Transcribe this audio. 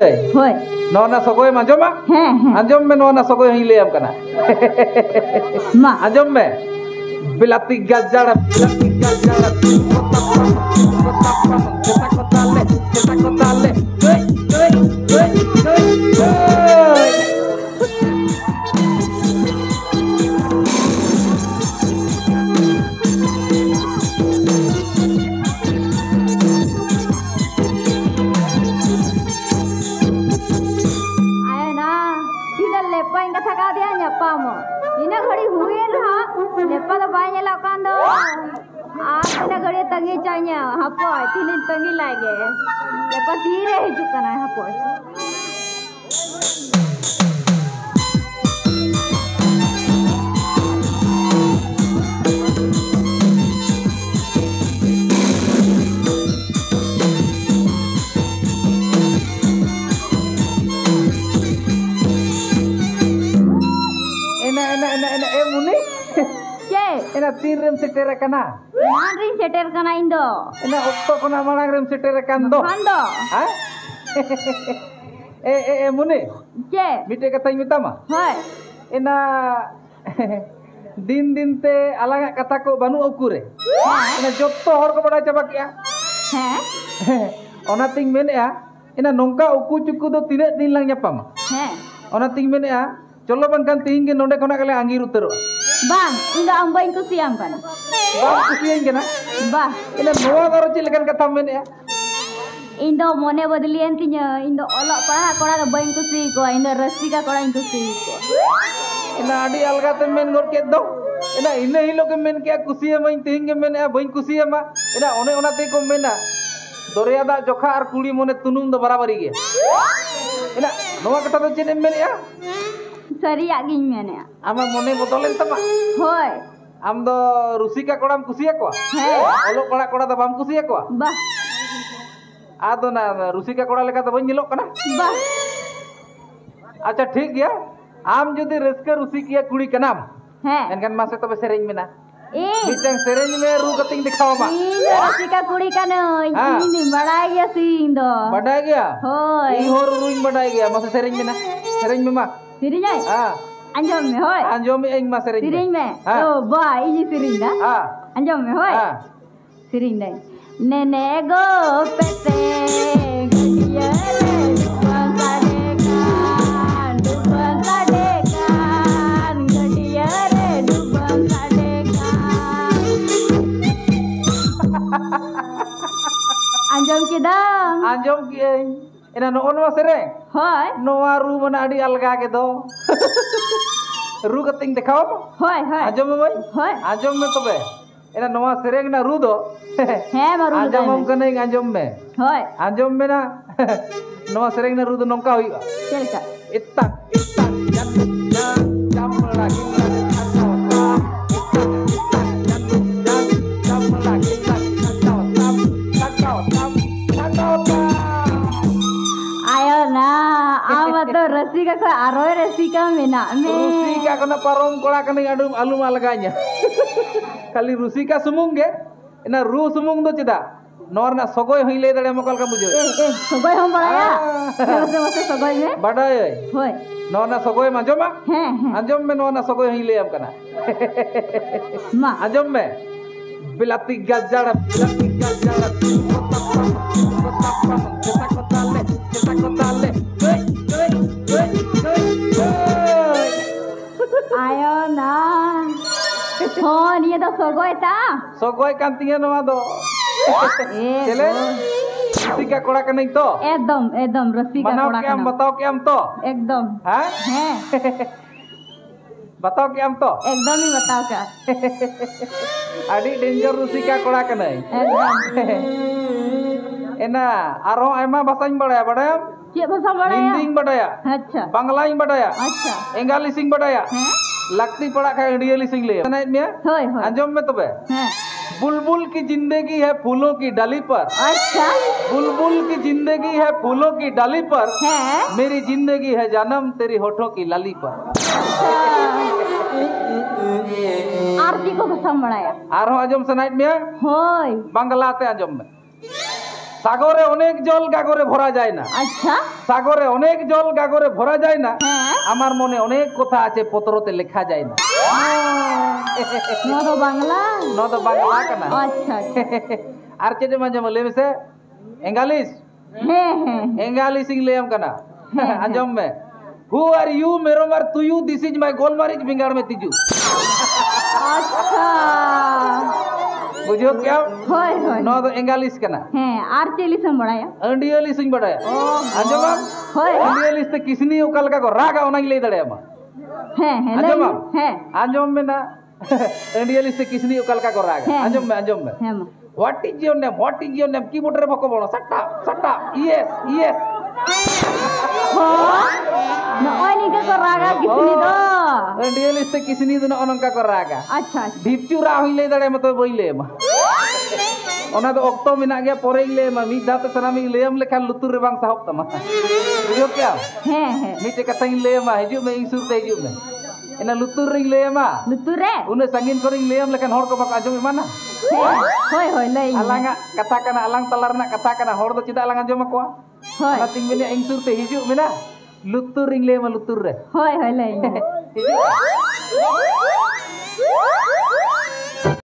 Hoi. Nona sokoi anjom ma? Anjom me nona sokoi hing lay am kana. Ma. Anjom me. Bilati gajar. Cetak kota le. Ina घड़ी हुए रहा लेपा तो bye नेला कान दो आज ina घड़ी तंगी चाहिए हपो तीन तंगी लागे लेपा धीरे हिजुक कना हपो Ena tin rem seter kana. Nandri seter kana indo. Ena okto kona manang rem seter kando. Kando. Hah? Mune. Ce. Mite kata mitama. Hoi. Ena din te alanga kata ko banu okure. Ena jotto hor ko bada chaba kia. Heh. Ona ting men ya. Ena nongka uku cuku do tine din lang nyapam. Heh. Ona ting men ya. Cholo bangkan ting ke nonde kona kale angir utero. Bang, inda ambain ko siyam kana. Bang kusiyan kana. Bah. Ena noa garo cilekan kata men ya. Indo mone badlian tinya indo olok paha kora ka bain kusi ko indo rasika kora in kusi ko. Ena adi alga te men gor ke do. Ena ine hilo ke men ke kusiya main ting ke men ya bain kusiya ma. Ena one ona te ko mena. Dorea da jokha ar kuli mone tunung do barabari ge. Ena noa kata do cene men ya. Sariya gin mene. Ama mone botolen tama. Hoi. Am do rusika kodam kusiya ko. He. Olok koda da bam kusiya ko. Bah. Ado na rusika koda leka do bain nyelok kana. Bah. Acha ठीक गया आम जदि रस्के रुसिकिया कुड़ी कनाम है एनकन मासे तबे सेरेंज मेना ए मिटंग सेरेंज में रू कतिंग दिखाओ मा इन रसिका कुड़ी कनो इन बड़ाई गया सिंग दो बढ़ाई गया होय ई होर रूइन बढ़ाई गया मासे सेरेंज मेना सेरेंज में मा सिरिंज है हां अंजम में होय अंजम में एंग मा सेरेंज में ओ बा ई सिरिंज दा हां अंजम में होय हां syringe they Nene go पेते Gadiya Anjom kidang. Anjom ki ina no onwa sereng. Hoy. Noa ru mana adi alga ke do. Ru kating dekhao mo? Hoy, hoy. Anjom me boy? Hoy. Anjom me tobe. Ina noa sereng na ru do. He maru. Anjom om kane anjom me. Hoy. Anjom me na. Noa sereng na ru do nongka hoiga. Chelka. Itak jam lagi. Rasika ko aroy rasika mena me rusika kana parom kola kana adum alum alganya kali rusika sumung ge ena ru sumung do cida norna sogoi hoile dare mokal ka bujo sogoi hom badaya mase sogoi me badai hoy norna sogoi manjoma he anjom me norna sogoi hoile am kana ma anjom me bilati gajar cetak kota le ayo na oh niya do sogoi kan tiya noa do chele rusika koda kanai to एकदम रसिका कोड़ा क्या बताओ क्या हम तो एकदम हैं हैं बताओ क्या हम तो एकदम ही बताओ क्या अड़ी डेंजर रुसिका कोड़ा कनाई एकदम एना आरो आयमा भाषाñ बड़ाया बड़ाया क्या भाषा बड़ाया हिंदी बड़ाया अच्छा बांग्ला बड़ाया अच्छा एंगालिश बड़ाया हैं लगती पड़ा खा इंडियलिश ले सनाइट में होय होय अंजम में तबे हैं बुलबुल की जिंदगी है फूलों की डाली पर अच्छा बुलबुल की जिंदगी है फूलों की डाली पर है मेरी जिंदगी है जन्म तेरी होठों की लाली पर आरती को कसम बढ़ाया आरो आजम सनाइट में होय बांग्ला ते आजम में সাগরে অনেক জল গাগরে ভরা যায় না। আচ্ছা সাগরে অনেক জল গাগরে ভরা যায় না। হ্যাঁ আমার মনে অনেক কথা আছে পত্রতে লেখা যায় না। নো তো বাংলা নদ বাংলা কেনা আচ্ছা আর চেটে মাঝে বলে সে এঙ্গালিশ হ্যাঁ হ্যাঁ एंगालिश लेम कना अंजम में हु आर यू मेरो मार तू यू दिस इज माय गोलमारिच बिंगाड़ में तिजू আচ্ছা बुझो क्या होय होय नो तो एंगालिश कना হ্যাঁ আর চেলি সম্বড়ায়া अंडियलिश इन बड़ा ও अंजम होय अंडियलिश ते किसनी उकल का को रागा ओना ले दड़े मा হ্যাঁ হ্যাঁ अंजम হ্যাঁ अंजम में ना अंडियलिश ते किसनी उकल का को रागा अंजम में হ্যাঁ মা what is your name keyboard रे भको बड़ो सट्टा सट्टा यस यस नॉय निके को रागा किसनी दो अंडियलिश ते किसनी दो ओनका को रागा अच्छा ढिपचुरा हुई ले दड़े मत बोइले मा ओना तो ऑक्टो मिना गया पोरे ले मा मी दाते सनामी लेम लेखान लुतुर रे बांग साहब तमा बुझो क्या हैं हैं मीटे कथा ले मा हिजु में इंसुर ते हिजु में एना लुतुर रे ले मा लुतुर रे उन्हें संगीन को लेम लेखान हर को बाक आजम माना होय होय लई अलंगा कथा कना अलंग तलार ना कथा कना हर दो चिदा अलंग आजम को होय ना तिंग मिने इंसुर ते हिजु मिना लुतुर रे ले मा लुतुर रे होय होय लई हिजु